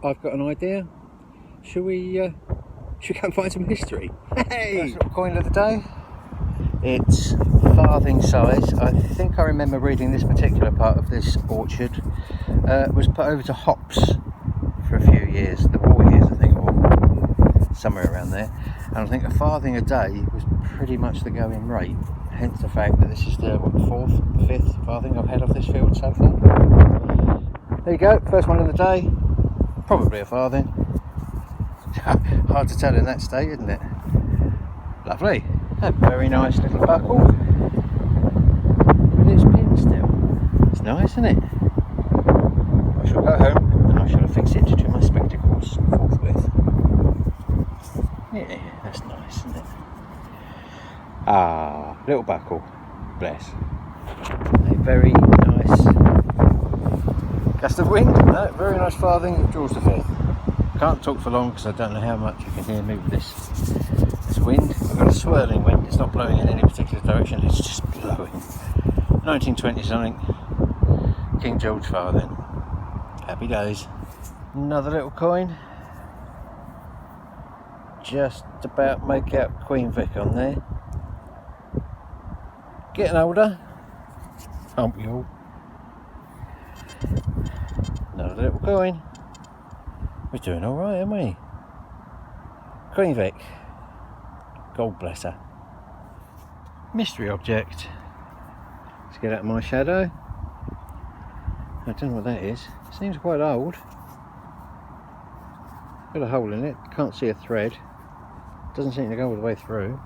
I've got an idea. Should we go and find some history? Hey! First little coin of the day. It's farthing size. I think I remember reading this particular part of this orchard was put over to hops for a few years, the war years I think, or somewhere around there. And I think a farthing a day was pretty much the going rate. Hence the fact that this is the fifth farthing I've had off this field so far. There you go, first one of the day. Probably a farthing. Hard to tell in that state, isn't it? Lovely. A very nice little buckle. With its pin still. It's nice, isn't it? I shall go home and I shall affix it to my spectacles forthwith. Yeah, that's nice, isn't it? Ah, little buckle. Bless. A very nice gust of wind. No, very nice farthing. Draws the fifth. Can't talk for long because I don't know how much you can hear me with this wind. I've got a swirling wind. It's not blowing in any particular direction. It's just blowing. 1920 something. King George farthing. Happy days. Another little coin. Just about make out Queen Vic on there. Getting older. Aren't we all? Another little coin. We're doing alright, aren't we? Queen Vic. God bless her. Mystery object. Let's get out of my shadow. I don't know what that is. Seems quite old. Got a hole in it. Can't see a thread. Doesn't seem to go all the way through.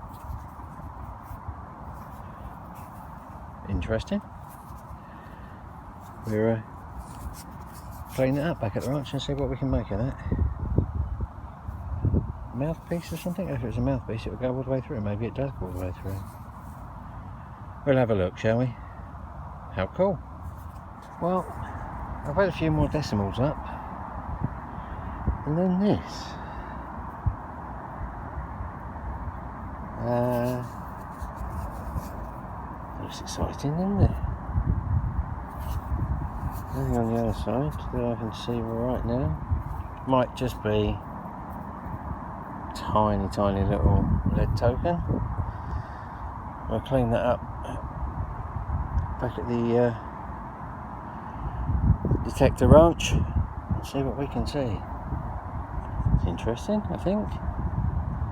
Interesting. We're clean it up back at the ranch and see what we can make of that. Mouthpiece or something? If it was a mouthpiece it would go all the way through. Maybe it does go all the way through. We'll have a look, shall we? How cool. Well, I've had a few more decimals up. And then this. That's exciting, isn't it? Nothing on the other side that I can see right now. Might just be tiny little lead token. I'll clean that up back at the detector ranch and see what we can see. It's interesting, I think.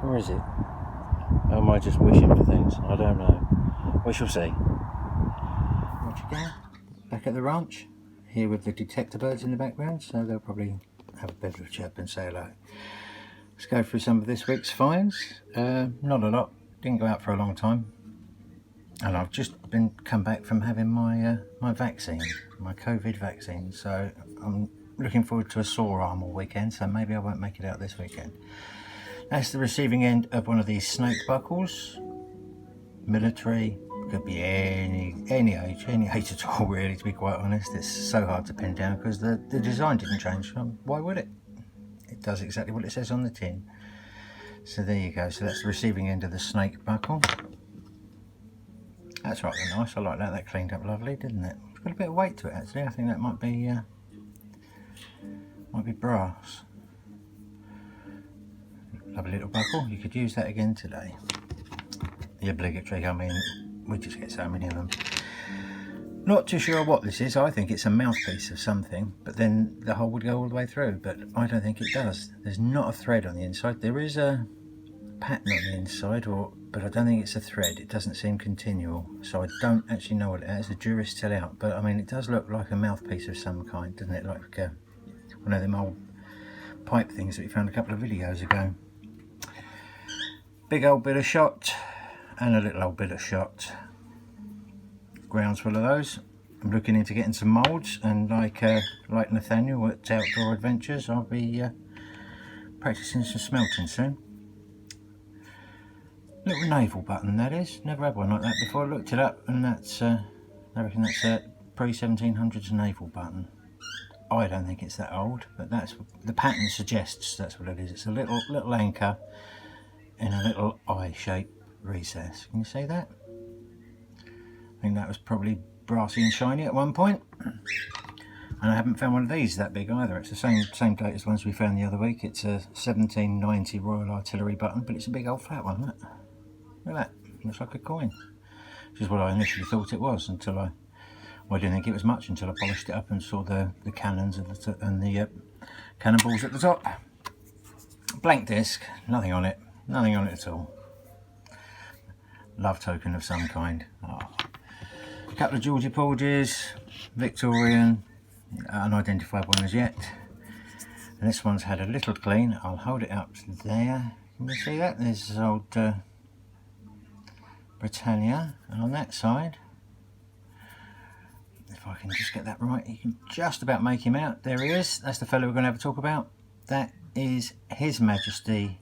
Or is it? Or am I just wishing for things? I don't know. We shall see. Once again, back at the ranch, here with the detector birds in the background, so they'll probably have a bit of a chirp and say hello. Let's go through some of this week's finds. Not a lot, didn't go out for a long time. And I've just come back from having my my vaccine, my COVID vaccine. So I'm looking forward to a sore arm all weekend, so maybe I won't make it out this weekend. That's the receiving end of one of these snake buckles. Military, could be any age at all really, to be quite honest. It's so hard to pin down because the design didn't change. Why would it? It does exactly what it says on the tin. So there you go. So that's the receiving end of the snake buckle. That's rather nice. I like that. That cleaned up lovely, didn't it? It's got a bit of weight to it actually. I think that might be brass. Lovely little buckle. You could use that again today. The obligatory. I mean, we just get so many of them. Not too sure what this is. I think it's a mouthpiece of something, but then the hole would go all the way through, but I don't think it does. There's not a thread on the inside. There is a pattern on the inside, but I don't think it's a thread. It doesn't seem continual, so I don't actually know what it is. The jury's still out, but I mean, it does look like a mouthpiece of some kind, doesn't it? Like one of them old pipe things that we found a couple of videos ago. Big old bit of shot and a little old bit of shot. Grounds full of those. I'm looking into getting some moulds, and like Nathaniel at Outdoor Adventures, I'll be practicing some smelting soon. Little naval button that is. Never had one like that before. I looked it up, and that's I reckon that's a pre-1700s naval button. I don't think it's that old, but that's the pattern suggests that's what it is. It's a little anchor in a little eye-shaped recess. Can you see that? I think that was probably brassy and shiny at one point. And I haven't found one of these that big either. It's the same date as the ones we found the other week. It's a 1790 Royal Artillery button, but it's a big old flat one. Look at that. Looks like a coin. Which is what I initially thought it was until I didn't think it was much until I polished it up and saw the cannons and the cannonballs at the top. Blank disc, nothing on it at all. Love token of some kind. Oh. A couple of Georgie Porges, Victorian, unidentified one as yet. And this one's had a little clean. I'll hold it up there. Can you see that? There's old Britannia, and on that side, if I can just get that right, you can just about make him out. There he is. That's the fellow we're going to have a talk about. That is His Majesty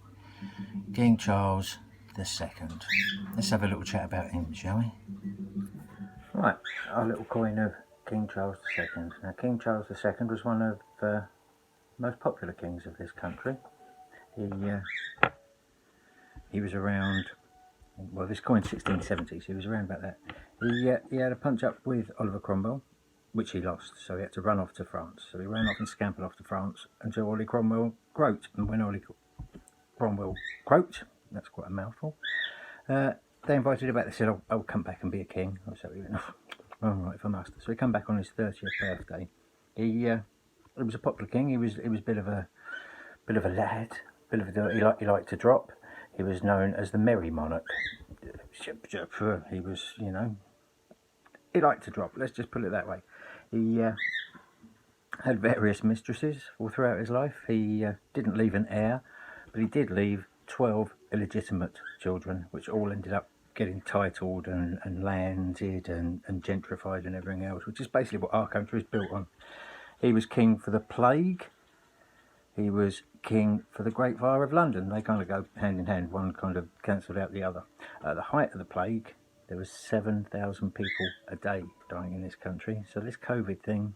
King Charles II. Let's have a little chat about him, shall we? Right, our little coin of King Charles II. Now, King Charles II was one of the most popular kings of this country. He was around, well, this coin's 1670, so he was around about that. He had a punch up with Oliver Cromwell, which he lost, so he had to run off to France. So he ran off and scampered off to France until Ollie Cromwell croaked. And when Ollie Cromwell croaked, that's quite a mouthful, they invited him back. They said, I'll come back and be a king. So he went, all right, if I must. So he come back on his 30th birthday. He was a popular king. He was a bit of a lad, he liked to drop. He was known as the Merry Monarch. He was, you know, he liked to drop. Let's just put it that way. He had various mistresses all throughout his life. He didn't leave an heir, but he did leave 12 illegitimate children, which all ended up getting titled and landed and gentrified and everything else, which is basically what our country is built on. He was king for the plague. He was king for the Great Fire of London. They kind of go hand in hand. One kind of cancelled out the other. At the height of the plague, there was 7,000 people a day dying in this country. So this COVID thing,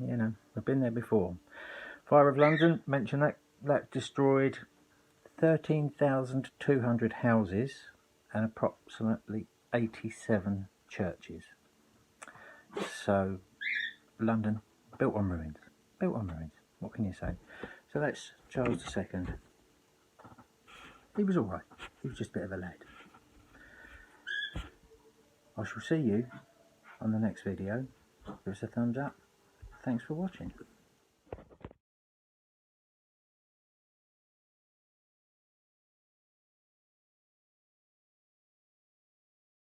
you know, we've been there before. Fire of London, mention that destroyed 13,200 houses and approximately 87 churches. So London, built on ruins. Built on ruins. What can you say? So that's Charles II. He was alright. He was just a bit of a lad. I shall see you on the next video. Give us a thumbs up. Thanks for watching.